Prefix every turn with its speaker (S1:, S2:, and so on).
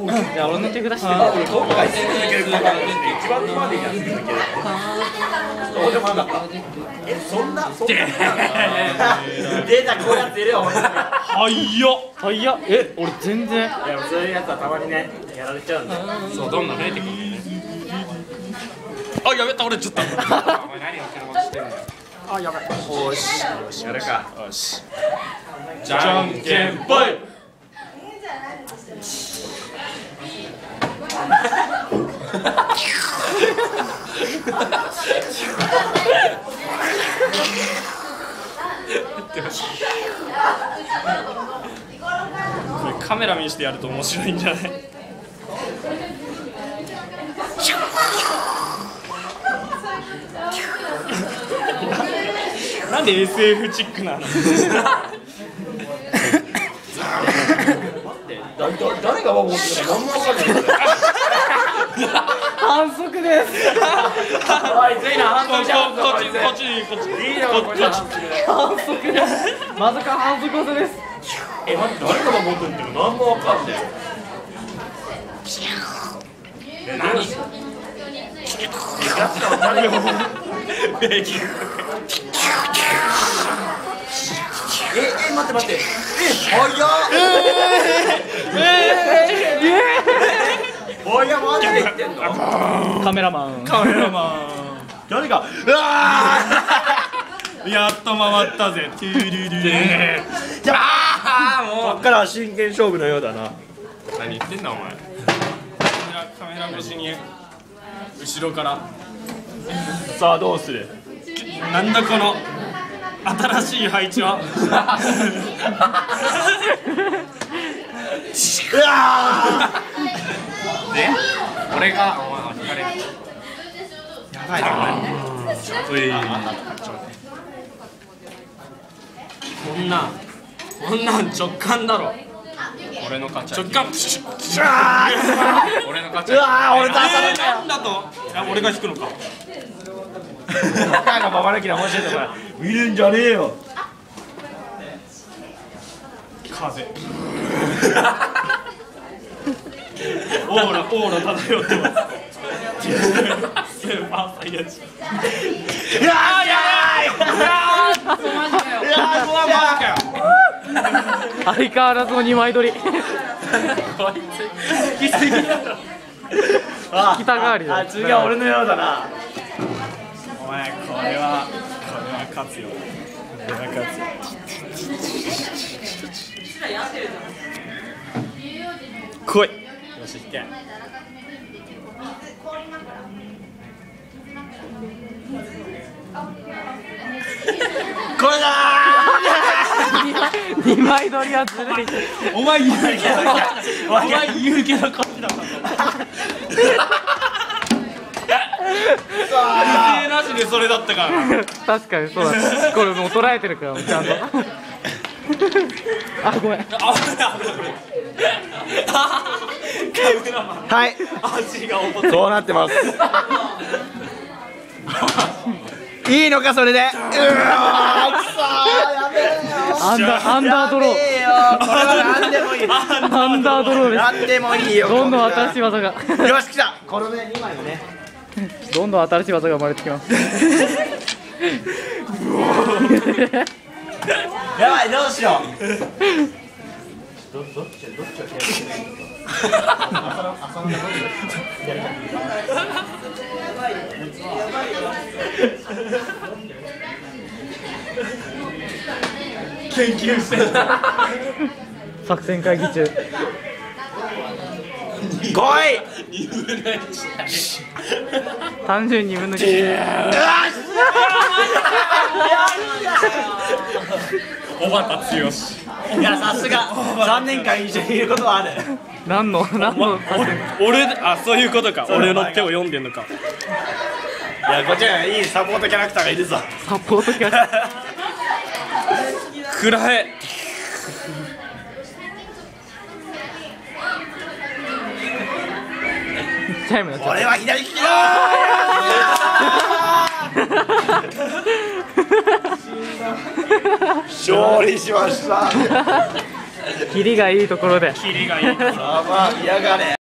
S1: じゃあ俺の曲出して。
S2: 今回続けるパターンですね。一番までやって続ける。そうでもなかった。そんなデータこうやってるよ。
S1: 早っ。俺全然。
S2: いやそういうやつはたまにねやられちゃうんだよ。
S3: そうどんどん増えてくるんだよね。あやべた俺ちょっと。お前何を車してんだよ。
S1: あやばい。
S2: よしやるか。
S3: よし。じゃんけんぽい。これカメラ見してやると面白いんじゃない？なんで SF チックなの？
S2: 誰が守ってるか何も分かんない。
S1: 反則です。
S2: おいついな反則じゃん。
S3: こっち。
S2: いいよこっち。
S1: 反則です。まさか反則技です。
S2: 待って誰が守ってるって何も分かんない。何？待って。早っ。マジで言ってんの？
S1: カメラマン。
S2: 誰が？
S3: やっと回ったぜ。トゥルルル。
S2: こっからは真剣勝負のようだな。
S3: 何言ってんだお前。カメラ越しに後ろから。
S2: さあどうする？
S3: なんだこの新しい配置は。で、俺がお前引かれる。やばいなこれ。こんなん直感だろ。俺の勝ち。直感。俺の勝ち。
S2: 俺と当たるんだよ。
S3: なんだと？俺が引くのか。
S2: なんかババ抜きの面白いとこ見るんじゃねえよ。
S3: 風。オーラ漂ってます。スーパーサイヤ人。
S1: 相変わらずの2枚取り。北代わりだ。
S2: 次は俺のようだな。
S3: お前これは勝つよ。来い。よし引け。
S2: これだ
S1: 2枚取りはずるい。
S3: お前言うけどこっちだった。なしでそれだったから。
S1: 確かにそうだ。これもう捉えてるからちゃんと。あごめん。
S2: はいそうなってます。いいのかそれで。くそーやべえよ。
S1: アンダードロー。
S2: これは何でもいい。
S1: アンダードローです。
S2: 何でもいいよ。
S1: どんどん新しい技が。
S2: よし来た。このね2枚のね。
S1: どんどん新しい技が生まれてきます。
S2: やばいどうしよう。どっち
S3: 研究してる。
S1: 作戦会議中。
S2: 来い。
S1: 単純に2分の1。
S3: 小畑剛。
S2: いやさすが3年間一緒にいることはある。
S1: 何の
S3: 俺そういうことか。俺の手を読んでんのか。
S2: いやこっちはいいサポートキャラクターがいるぞ。
S1: サポートキャラ。
S3: くらえ。
S1: チャイムだ。
S2: 俺は左利きだ。勝利しました。
S1: キリがいいところで。
S3: キリがいい。
S2: まあ嫌がれ。